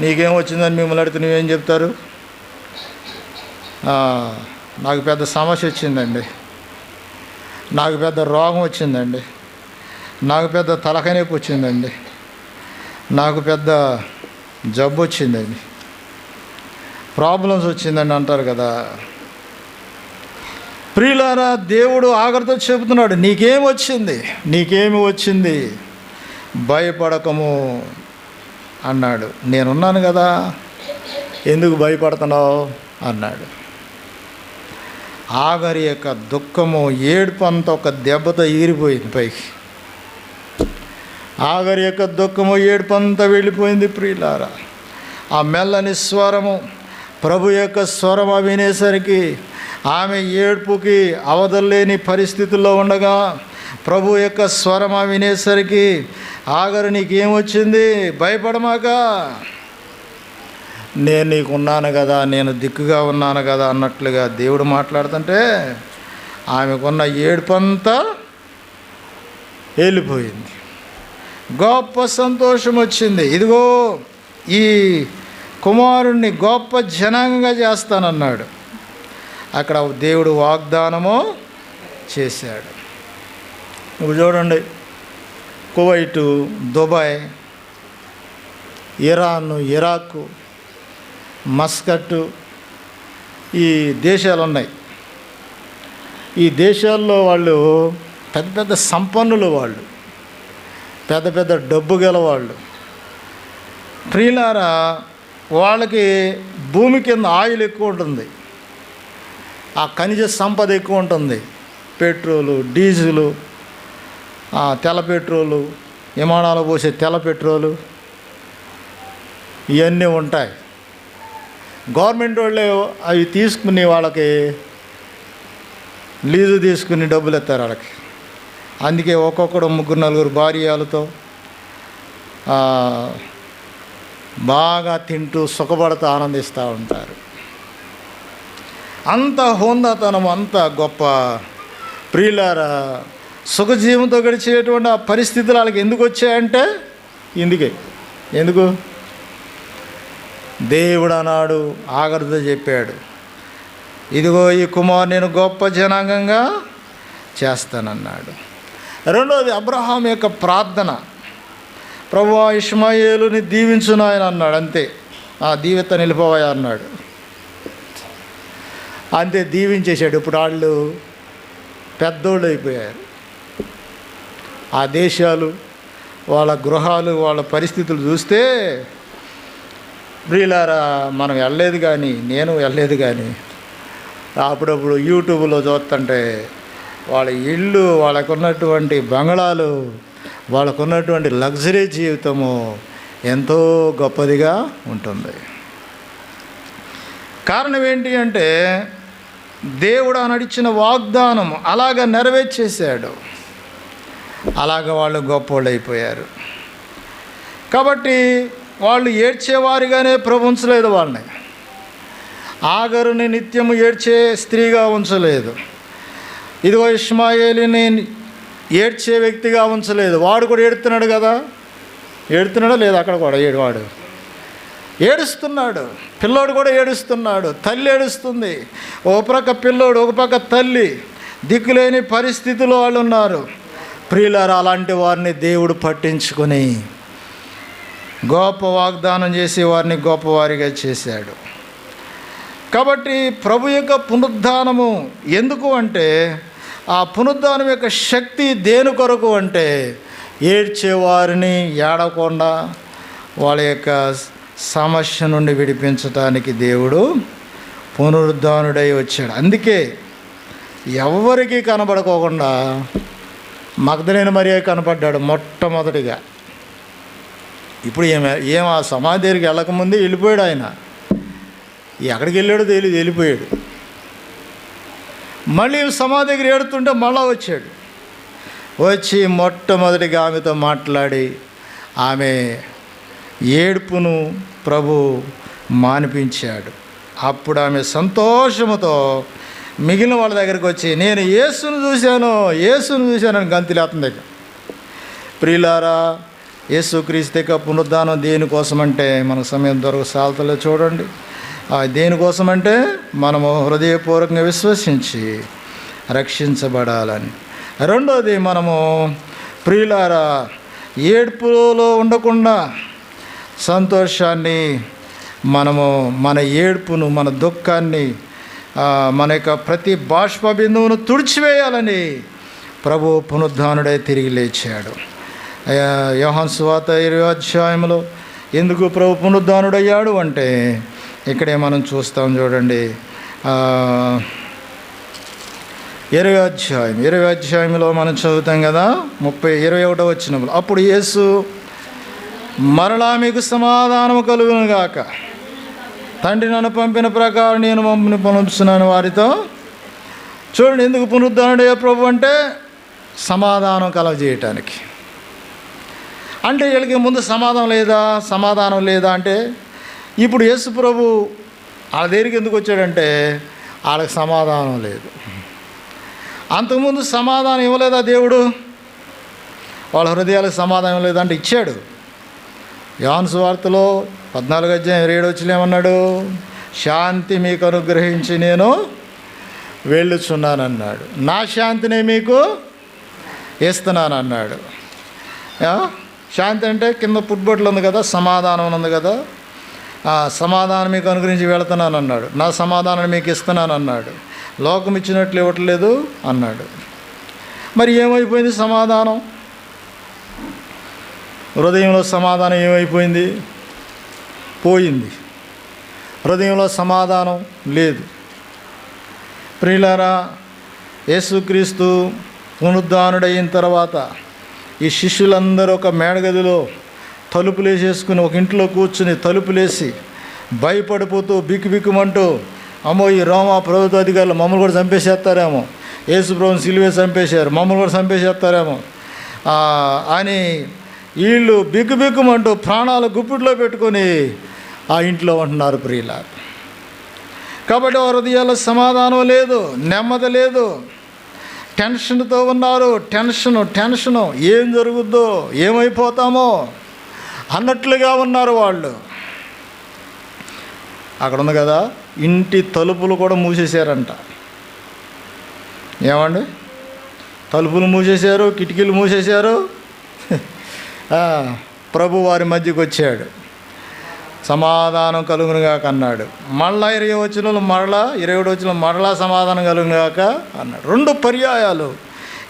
నీకేం వచ్చిందని మిమ్మల్ని అడిగితే నువ్వేం చెప్తారు? నాకు పెద్ద సమస్య వచ్చిందండి, నాకు పెద్ద రోగం వచ్చిందండి, నాకు పెద్ద తలకాయ నొప్పి వచ్చిందండి, నాకు పెద్ద జబ్బు వచ్చిందండి, ప్రాబ్లమ్స్ వచ్చిందండి అంటారు కదా. ప్రియులారా, దేవుడు ఆగరుతో చెబుతున్నాడు, నీకేం వచ్చింది, నీకేమి వచ్చింది, భయపడకము అన్నాడు. నేనున్నాను కదా, ఎందుకు భయపడుతున్నావు అన్నాడు. ఆగరి యొక్క దుఃఖము, ఏడుపంతా ఒక దెబ్బతో ఎగిరిపోయింది పైకి. ఆగరి యొక్క దుఃఖము, ఏడుపంతా వెళ్ళిపోయింది ప్రియులారా. ఆ మెల్లని స్వరము, ప్రభు యొక్క స్వరం వినేసరికి ఆమె ఏడుపుకి అవధుల్లేని పరిస్థితుల్లో ఉండగా ప్రభు యొక్క స్వరం వినేసరికి, ఆగరు నీకేమొచ్చింది, భయపడమాక, నేను నీకు ఉన్నాను కదా, నేను దిక్కుగా ఉన్నాను కదా అన్నట్లుగా దేవుడు మాట్లాడుతుంటే ఆమెకున్న ఏడుపంతా వెళ్ళిపోయింది. గొప్ప సంతోషం వచ్చింది. ఇదిగో ఈ కుమారుణ్ణి గొప్ప జనాంగంగా చేస్తానన్నాడు. అక్కడ దేవుడు వాగ్దానము చేశాడు. ఇప్పుడు చూడండి, Kuwait, Dubai, Iran, Iraq, Muscat, ఈ దేశాలు ఉన్నాయి. ఈ దేశాల్లో వాళ్ళు పెద్ద పెద్ద సంపన్నులు, వాళ్ళు పెద్ద పెద్ద డబ్బు గల వాళ్ళు. ప్రియులారా, వాళ్ళకి భూమి కింద ఆయిల్ ఎక్కువ ఉంటుంది, ఆ ఖనిజ సంపద ఎక్కువ ఉంటుంది, పెట్రోలు, డీజిలు, తెల్ల పెట్రోలు, విమానాలు పోసే తెల్ల పెట్రోలు, ఇవన్నీ ఉంటాయి. గవర్నమెంట్ వాళ్ళే అవి తీసుకుని వాళ్ళకి లీజు తీసుకుని డబ్బులు ఎత్తారు వాళ్ళకి. అందుకే ఒక్కొక్కడు 3-4 భార్యలతో బాగా తింటూ సుఖపడుతూ ఆనందిస్తూ ఉంటారు. అంత హోందాతనం, అంత గొప్ప ప్రియులారా, సుఖజీవంతో గడిచేటువంటి ఆ పరిస్థితులు వాళ్ళకి ఎందుకు వచ్చాయంటే ఎందుకు దేవుడు అన్నాడు, ఆగర్తో చెప్పాడు, ఇదిగో ఈ కుమారు నేను గొప్ప జనాంగంగా చేస్తానన్నాడు. రెండోది అబ్రహాం యొక్క ప్రార్థన, ప్రభువా ఇష్మాయేలుని దీవించు నాయన అన్నాడు. అంతే, ఆ దీవెత నిలిపోవా అన్నాడు. అంతే, దీవించేశాడు. ఇప్పుడు వాళ్ళు పెద్దోళ్ళు అయిపోయారు. ఆ దేశాలు, వాళ్ళ గృహాలు, వాళ్ళ పరిస్థితులు చూస్తే ప్రియులారా, మనం వెళ్ళలేదు కానీ, నేను వెళ్ళలేదు కానీ అప్పుడప్పుడు యూట్యూబ్లో చూస్తుంటే వాళ్ళ ఇళ్ళు, వాళ్ళకున్నటువంటి బంగళాలు, వాళ్ళకున్నటువంటి లగ్జరీ జీవితము ఎంతో గొప్పదిగా ఉంటుంది. కారణం ఏంటి అంటే దేవుడు నడిచిన వాగ్దానం అలాగ నెరవేర్చేశాడు. అలాగ వాళ్ళు గొప్పోళ్ళు అయిపోయారు. కాబట్టి వాళ్ళు ఏడ్చేవారిగానే ప్రభు ఉంచలేదు. వాళ్ళని ఆగరుని నిత్యము ఏడ్చే స్త్రీగా ఉంచలేదు. ఇదిగో ఇష్మాయేలుని ఏడ్చే వ్యక్తిగా ఉంచలేదు. వాడు కూడా ఏడుతున్నాడు కదా, ఏడుతున్నాడా లేదా? అక్కడ కూడా వాడు ఏడుస్తున్నాడు. పిల్లోడు కూడా ఏడుస్తున్నాడు. తల్లి ఏడుస్తుంది. ఒక పక్క పిల్లోడు, ఒక పక్క తల్లి, దిక్కులేని పరిస్థితిలో వాళ్ళు ఉన్నారు. ప్రియులారా, అలాంటి వారిని దేవుడు పట్టించుకొని గొప్ప వాగ్దానం చేసి వారిని గొప్పవారిగా చేశాడు. కాబట్టి ప్రభు యొక్క పునరుద్ధానము ఎందుకు అంటే, ఆ పునరుద్ధానం యొక్క శక్తి దేని కొరకు అంటే, ఏడ్చేవారిని ఏడకుండా వాళ్ళ యొక్క సమస్య నుండి విడిపించడానికి దేవుడు పునరుద్ధానుడై వచ్చాడు. అందుకే ఎవరికి కనబడుకోకుండా మగ్దలేని మరియ కనపడ్డాడు మొట్టమొదటిగా. ఇప్పుడు ఏం ఆ సమాధి దగ్గరికి వెళ్ళకముందే వెళ్ళిపోయాడు ఆయన. ఎక్కడికి వెళ్ళాడో తెలియదు, వెళ్ళిపోయాడు. మళ్ళీ సమాధి దగ్గర ఏడుతుంటే మళ్ళా వచ్చాడు. వచ్చి మొట్టమొదటిగా ఆమెతో మాట్లాడి ఆమె ఏడుపును ప్రభు మానిపించాడు. అప్పుడు ఆమె సంతోషముతో మిగిలిన వాళ్ళ దగ్గరికి వచ్చి, నేను యేసును చూశానని గంతులేస్తుంది. ప్రియులారా, యేసుక్రీస్తు యొక్క పునరుద్ధానం దేనికోసమంటే, మనకు సమయం సాల్తలో చూడండి, దేనికోసమంటే మనము హృదయపూర్వకంగా విశ్వసించి రక్షించబడాలని. రెండోది, మనము ప్రియులారా ఏడ్పులో ఉండకుండా సంతోషాన్ని, మనము మన ఏడ్పును, మన దుఃఖాన్ని, మన యొక్క ప్రతి బాష్ప బిందువును తుడిచివేయాలని ప్రభు పునరుద్ధానుడై తిరిగి లేచాడు. యోహాను సువార్త 20వ అధ్యాయంలో ఎందుకు ప్రభు పునరుద్ధానుడయ్యాడు అంటే, ఇక్కడే మనం చూస్తాం చూడండి. 20వ అధ్యాయంలో మనం చదువుతాం కదా, 21వ వచనంలో, అప్పుడు యేసు మరలా మీకు సమాధానము కలుగును గాక, తండ్రి నన్ను పంపిన ప్రకారం నేను మమ్మల్ని పంపుతున్నాను వారితో. చూడండి, ఎందుకు పునరుద్ధానుడయ్యా ప్రభు అంటే, సమాధానం కలగజేయటానికి. అంటే వీళ్ళకి ముందు సమాధానం లేదా అంటే, ఇప్పుడు యేసు ప్రభు వాళ్ళ దగ్గరికి ఎందుకు వచ్చాడంటే, వాళ్ళకి సమాధానం లేదు. అంతకుముందు సమాధానం ఇవ్వలేదా దేవుడు? వాళ్ళ హృదయాలకు సమాధానం లేదంటే ఇచ్చాడు. యోహాను సువార్తలో 14వ అధ్యాయం 27వ వచనం ఏమన్నాడు? శాంతి మీకు అనుగ్రహించి నేను వెళ్ళుచున్నానన్నాడు. నా శాంతిని మీకు ఇస్తున్నానన్నాడు. శాంతి అంటే కింద పుట్బొట్లు ఉంది కదా, సమాధానం ఉంది కదా, సమాధానం మీకు అనుగ్రహించి వెళుతున్నాను అన్నాడు. నా సమాధానాన్ని మీకు ఇస్తున్నాను అన్నాడు. లోకం ఇచ్చినట్లు ఇవ్వట్లేదు అన్నాడు. మరి ఏమైపోయింది సమాధానం? హృదయంలో సమాధానం ఏమైపోయింది? పోయింది. హృదయంలో సమాధానం లేదు. ప్రియులారా, యేసుక్రీస్తు పునరుద్ధానుడైన తర్వాత ఈ శిష్యులందరూ ఒక మేడగదిలో తలుపులేసేసుకుని ఒక ఇంట్లో కూర్చుని తలుపులేసి భయపడిపోతూ బిక్కుమంటూ, అమ్మో ఈ రోమా ప్రభుత్వ అధికారులు మమ్మల్ని కూడా చంపేసేస్తారేమో, యేసు ప్రభువుని సిలువే చంపేశారు, మమ్మల్ని కూడా చంపేసేస్తారేమో అని వీళ్ళు బిక్కుమంటూ ప్రాణాలు గుప్పిట్లో పెట్టుకొని ఆ ఇంట్లో ఉంటున్నారు ప్రియులారా. కాబట్టి వారి హృదయాల్లో సమాధానం లేదు, నెమ్మది లేదు, టెన్షన్తో ఉన్నారు. టెన్షను ఏం జరుగుద్దో, ఏమైపోతామో అన్నట్లుగా ఉన్నారు వాళ్ళు. అక్కడ ఉంది కదా, ఇంటి తలుపులు కూడా మూసేశారంట. ఏమండి, తలుపులు మూసేశారు, కిటికీలు మూసేశారు. ప్రభు వారి మధ్యకి వచ్చాడు, సమాధానం కలుగునుగాక అన్నాడు. మళ్ళా 20 వచనంలో మరలా 27 వచనంలో మరలా సమాధానం కలుగునుగాక అన్నాడు. 2 పర్యాయాలు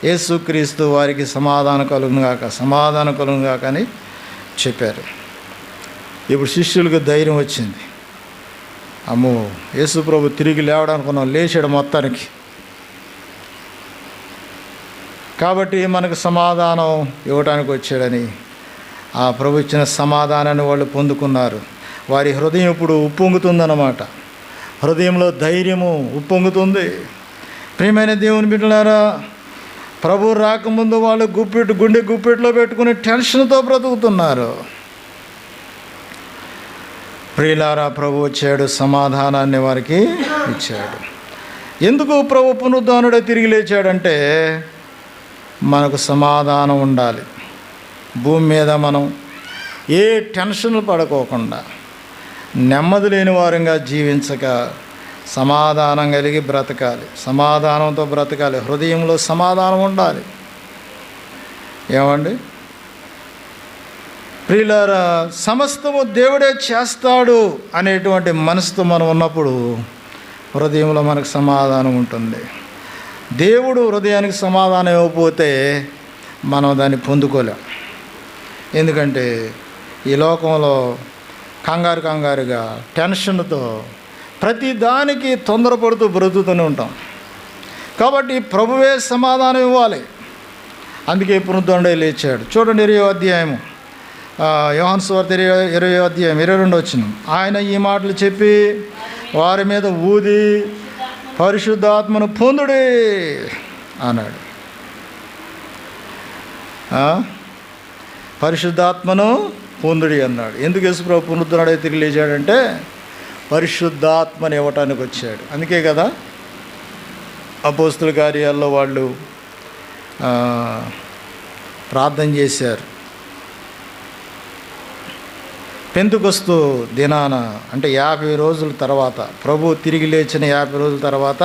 యేసుక్రీస్తు వారికి సమాధానం కలుగునుగాక అని చెప్పారు. ఇప్పుడు శిష్యులకు ధైర్యం వచ్చింది. అమ్మో, యేసు ప్రభు తిరిగి లేవడానికి మనం లేచాడు మొత్తానికి. కాబట్టి మనకు సమాధానం ఇవ్వడానికి వచ్చాడని ఆ ప్రభు ఇచ్చిన సమాధానాన్ని వాళ్ళు పొందుకున్నారు. వారి హృదయం ఇప్పుడు ఉప్పొంగుతుందన్నమాట. హృదయంలో ధైర్యము ఉప్పొంగుతుంది. ప్రియమైన దేవుని బిడ్డలారా, ప్రభు రాకముందు వాళ్ళు గుండె గుప్పెట్లో పెట్టుకుని టెన్షన్తో బ్రతుకుతున్నారు. ప్రియులారా, ప్రభు వచ్చాడు, సమాధానాన్ని వారికి ఇచ్చాడు. ఎందుకు ప్రభు పునరుద్ధానుడే తిరిగి లేచాడంటే మనకు సమాధానం ఉండాలి. భూమి మీద మనం ఏ టెన్షన్లు పడుకోకుండా నెమ్మది లేని వారంగా జీవించక సమాధానం కలిగి బ్రతకాలి. సమాధానంతో బ్రతకాలి. హృదయంలో సమాధానం ఉండాలి. ఏమండి ప్రియులారా, సమస్తము దేవుడే చేస్తాడు అనేటువంటి మనసుతో మనం ఉన్నప్పుడు హృదయంలో మనకు సమాధానం ఉంటుంది. దేవుడు హృదయానికి సమాధానం ఇవ్వకపోతే మనం దాన్ని పొందుకోలేం. ఎందుకంటే ఈ లోకంలో కంగారుగా టెన్షన్తో ప్రతి దానికి తొందరపడుతూ బ్రతుకుతూనే ఉంటాం. కాబట్టి ప్రభువే సమాధానం ఇవ్వాలి. అందుకే పునరుద్ధరణుడే లేచాడు. చూడండి 20వ అధ్యాయము, యోహాను సువార్త 20వ అధ్యాయం 22వ వచనం. ఆయన ఈ మాటలు చెప్పి వారి మీద ఊది పరిశుద్ధాత్మను పొందుడి అన్నాడు. పరిశుద్ధాత్మను పొందుడి అన్నాడు. ఎందుకు యేసుప్రభు పునరుద్ధరణుడే తిరిగి లేచాడంటే పరిశుద్ధాత్మని ఇవ్వటానికి వచ్చాడు. అందుకే కదా అపోస్తుల కార్యాల్లో వాళ్ళు ప్రార్థన చేశారు. పెంతెకొస్తు దినాన అంటే 50 రోజుల తర్వాత, ప్రభు తిరిగి లేచిన 50 రోజుల తర్వాత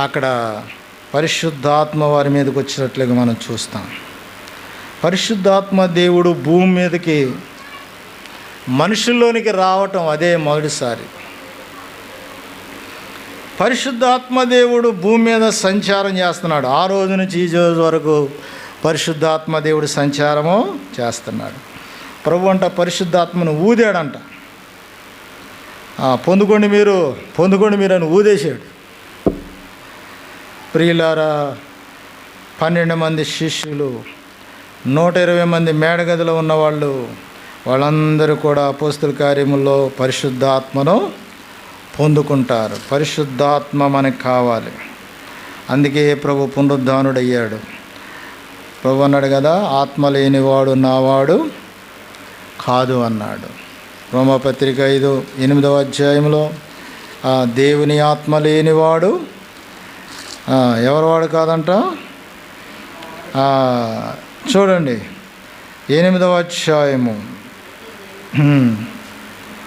అక్కడ పరిశుద్ధాత్మ వారి మీదకి వచ్చినట్లుగా మనం చూస్తాం. పరిశుద్ధాత్మ దేవుడు భూమి మీదకి మనుషుల్లోనికి రావటం అదే మొదటిసారి. పరిశుద్ధాత్మ దేవుడు భూమి మీద సంచారం చేస్తున్నాడు. ఆ రోజు నుంచి ఈ రోజు వరకు పరిశుద్ధాత్మ దేవుడు సంచారము చేస్తున్నాడు. ప్రభు అంట పరిశుద్ధాత్మను ఊదాడంట. పొందుకోండి మీరు అని ఊదేశాడు. ప్రియులారా, 12 మంది శిష్యులు, 120 మంది మేడగదిలో ఉన్నవాళ్ళు, వాళ్ళందరూ కూడా అపోస్తుల కార్యముల్లో పరిశుద్ధాత్మను పొందుకుంటారు. పరిశుద్ధాత్మ మనకు కావాలి. అందుకే ప్రభు పునరుద్ధానుడయ్యాడు. ప్రభు అన్నాడు కదా, ఆత్మ లేనివాడు నావాడు కాదు అన్నాడు. రోమాపత్రిక 5:8వ అధ్యాయంలో దేవుని ఆత్మ లేనివాడు ఎవరివాడు కాదంట. చూడండి 8వ అధ్యాయము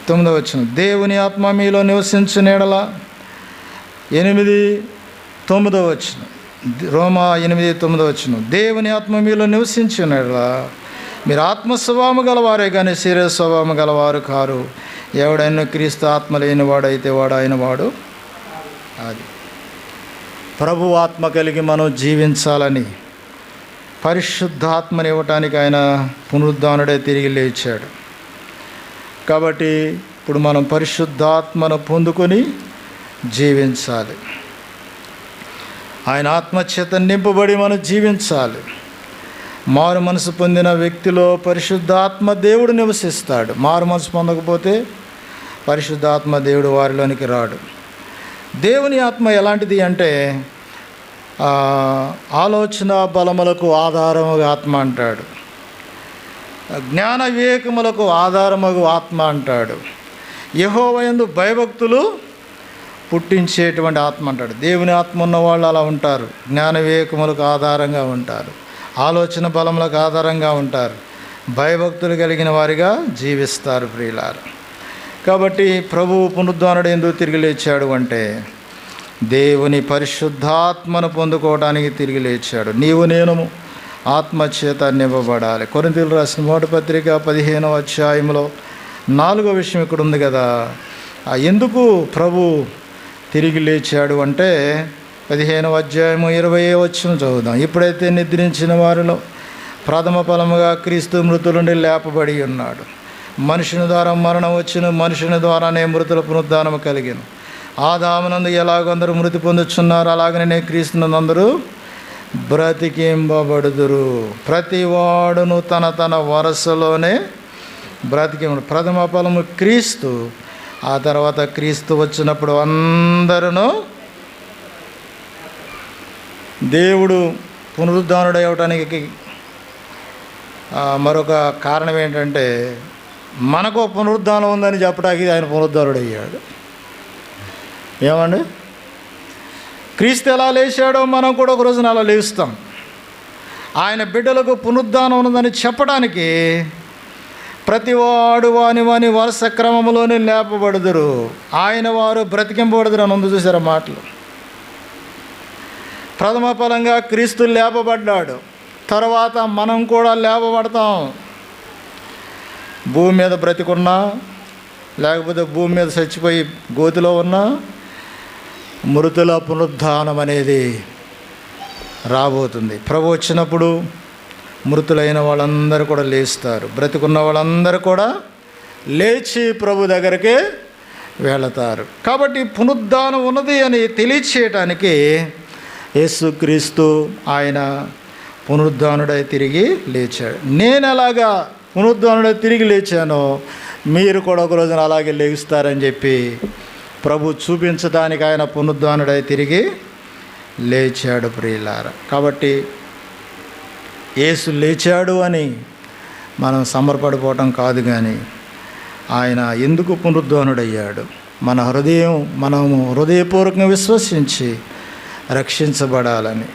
9వ వచనం. దేవుని ఆత్మ మీలో నివసించిన ఎడల 8:9వ వచనం. రోమా 8:9వ వచనం. దేవుని ఆత్మ మీలో నివసించిన ఎడల మీరు ఆత్మ స్వభావము గలవారే కానీ శరీర స్వభావము గలవారు కారు. ఎవడైనా క్రీస్తు ఆత్మ లేనివాడైతే వాడు ఆయన వాడు. అది ప్రభు ఆత్మ కలిగి మనం జీవించాలని పరిశుద్ధాత్మని ఇవ్వటానికి ఆయన పునరుద్ధానుడే తిరిగి లేచాడు. కాబట్టి ఇప్పుడు మనం పరిశుద్ధాత్మను పొందుకొని జీవించాలి. ఆయన ఆత్మచేత నింపబడి మనం జీవించాలి. మారు మనసు పొందిన వ్యక్తిలో పరిశుద్ధాత్మ దేవుడు నివసిస్తాడు. మారు మనసు పొందకపోతే పరిశుద్ధాత్మ దేవుడు వారిలోనికి రాడు. దేవుని ఆత్మ ఎలాంటిది అంటే ఆలోచన బలములకు ఆధారముగా ఆత్మ అంటాడు. జ్ఞాన వివేకములకు ఆధారముగు ఆత్మ అంటాడు. యెహోవాయందు భయభక్తులు పుట్టించేటువంటి ఆత్మ అంటాడు. దేవుని ఆత్మ ఉన్న వాళ్ళు అలా ఉంటారు. జ్ఞాన వివేకములకు ఆధారంగా ఉంటారు, ఆలోచన బలములకు ఆధారంగా ఉంటారు, భయభక్తులు కలిగిన వారిగా జీవిస్తారు ప్రియులారా. కాబట్టి ప్రభువు పునరుద్ధానుడు ఎందుకు తిరిగి లేచాడు అంటే దేవుని పరిశుద్ధాత్మను పొందుకోవడానికి తిరిగి లేచాడు. నీవు నేను ఆత్మచేత నివ్వబడాలి. కొరింథీయులకు రాసిన మొదటి పత్రిక 15వ అధ్యాయంలో 4వ విషయం ఇక్కడ ఉంది కదా. ఎందుకు ప్రభు తిరిగి లేచాడు అంటే 15వ అధ్యాయము 20వ వచనం చదువుదాం. ఇప్పుడైతే నిద్రించిన వారిలో ప్రథమ ఫలముగా క్రీస్తు మృతుల నుండి లేపబడి ఉన్నాడు. మనుషుని ద్వారా మరణం వచ్చిన, మనుషుని ద్వారానే మృతుల పునరుద్ధానం కలిగిన. ఆదామునందు ఎలాగందరూ మృతి పొందుచున్నారు, అలాగనే క్రీస్తునందు అందరూ బ్రతికింపబడుదురు. ప్రతివాడును తన తన వరసలోనే బ్రతికింపడు. ప్రథమ ఫలము క్రీస్తు, ఆ తర్వాత క్రీస్తు వచ్చినప్పుడు అందరూ దేవుడు పునరుద్ధానుడు అవ్వటానికి మరొక కారణం ఏంటంటే మనకు పునరుద్ధానం ఉందని చెప్పడానికి ఆయన పునరుద్ధానుడు అయ్యాడు. ఏమండి, క్రీస్తు ఎలా లేచాడో మనం కూడా ఒక రోజున అలా లేస్తాం. ఆయన బిడ్డలకు పునరుద్ధానం ఉన్నదని చెప్పడానికి ప్రతివాడు వాని వరుస క్రమంలోనే లేపబడుదురు, ఆయన వారు బ్రతికింపబడుదురు అని ఉంది. చూసారా మాటలు? ప్రథమ ఫలంగా క్రీస్తు లేపబడ్డాడు, తర్వాత మనం కూడా లేపబడతాం. భూమి మీద బ్రతికున్నా, లేకపోతే భూమి మీద చచ్చిపోయి గోతిలో ఉన్నా, మృతుల పునరుద్ధానం అనేది రాబోతుంది. ప్రభు వచ్చినప్పుడు మృతులైన వాళ్ళందరూ కూడా లేస్తారు, బ్రతికున్న వాళ్ళందరూ కూడా లేచి ప్రభు దగ్గరికి వెళతారు. కాబట్టి పునరుద్ధానం ఉన్నది అని తెలియచేయటానికి యేసుక్రీస్తు ఆయన పునరుద్ధానుడై తిరిగి లేచాడు. నేను ఎలాగా పునరుద్ధానుడై తిరిగి లేచానో మీరు కూడా ఒక రోజున అలాగే లేస్తారని చెప్పి ప్రభు చూపించడానికి ఆయన పునరుద్ధానుడై తిరిగి లేచాడు ప్రియులారా. కాబట్టి యేసు లేచాడు అని మనం సంబరపడిపోవటం కాదు, కానీ ఆయన ఎందుకు పునరుద్ధానుడయ్యాడు, మనము హృదయపూర్వకంగా విశ్వసించి రక్షించబడాలని.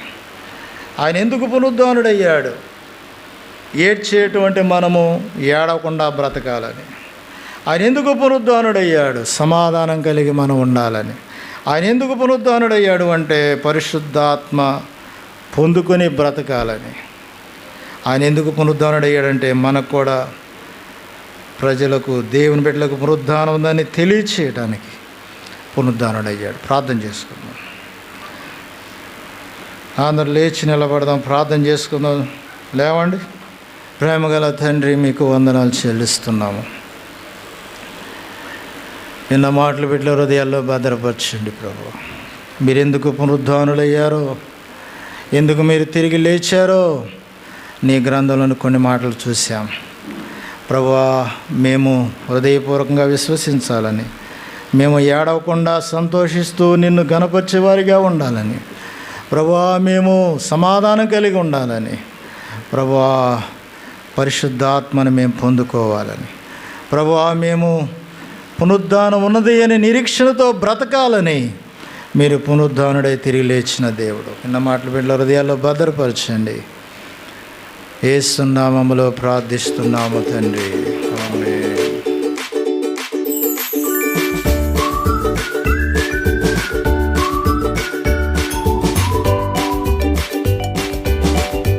ఆయన ఎందుకు పునరుద్ధానుడయ్యాడు? ఏడ్చేటువంటి మనము ఏడవకుండా బ్రతకాలని. ఆయన ఎందుకు పునరుద్ధానుడయ్యాడు? సమాధానం కలిగి మనం ఉండాలని. ఆయన ఎందుకు పునరుద్ధానుడయ్యాడు అంటే పరిశుద్ధాత్మ పొందుకొని బ్రతకాలని. ఆయన ఎందుకు పునరుద్ధానుడయ్యాడంటే మనకు కూడా ప్రజలకు, దేవుని బిడ్డలకు పునరుద్ధానం ఉందని తెలియచేయడానికి పునరుద్ధానుడయ్యాడు. ప్రార్థన చేసుకుందాం. అందరూ లేచి నిలబడదాం, ప్రార్థన చేసుకుందాం. లేవండి. ప్రేమగల తండ్రి, మీకు వందనాలు చెల్లిస్తున్నాము. నిన్న మాటలు బిడ్డల హృదయాల్లో భద్రపరచండి ప్రభు. మీరు ఎందుకు పునరుద్ధానులయ్యారో, ఎందుకు మీరు తిరిగి లేచారో నీ గ్రంథంలోని కొన్ని మాటలు చూసాం ప్రభువా. మేము హృదయపూర్వకంగా విశ్వసించాలని, మేము ఏడవకుండా సంతోషిస్తూ నిన్ను గణపరిచేవారిగా ఉండాలని ప్రభువా, మేము సమాధానం కలిగి ఉండాలని ప్రభువా, పరిశుద్ధాత్మను మేము పొందుకోవాలని ప్రభువా, మేము పునరుద్ధానం ఉన్నది అని నిరీక్షణతో బ్రతకాలని మీరు పునరుద్ధానుడై తిరిగి లేచిన దేవుడు. నిన్న మాటలు బిడ్డల హృదయాల్లో భద్రపరచండి. యేసు నామములో ప్రార్థిస్తున్నాము తండ్రి, ఆమేన్.